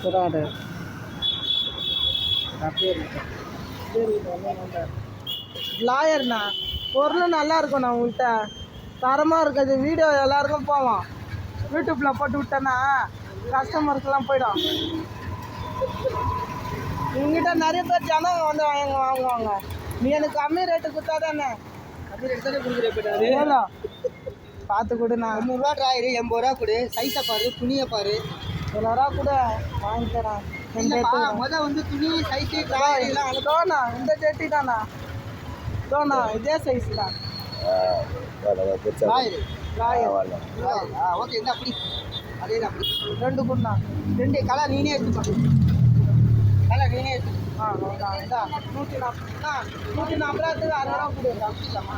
சுடாடு லாயர்ண்ணா பொருளும் நல்லா இருக்கும்ண்ணா உங்கள்கிட்ட தரமாக இருக்குது. வீடியோ எல்லாருக்கும் போவோம். யூடியூப்பில் போட்டு விட்டேன்னா கஸ்டமருக்கெல்லாம் போயிடும். எங்கிட்ட நிறைய பேர் ஜனம் வந்து வாங்குவாங்க. நீ எனக்கு கம்மி ரேட்டு கொடுத்தா தானே. கம்மி ரேட்டு தானே கொடுக்குறேன். எவ்வளோ பார்த்து கொடுண்ணா. 90 ட்ராயரு 80 ரூபா கொடு. சைஸை பாரு, துணியை பாரு. 100 ரூபா கூட வாங்கி தரேன். மொதல் வந்து துணி சைஸு ட்ராயர்லாம் அனுப்போண்ணா. இந்த ஜெட்டி தாண்ணா. தோண்ணா இதே சைஸ் தான். ஓகே இந்த அப்படி அதே தான் அப்படி 2 கொடுண்ணா. 2 கலர் நீனே எடுத்துக்கோ. கலர் நீனே எடுத்து. இதா 140 140 60 ரூபா கொடு. அப்படிலாமா?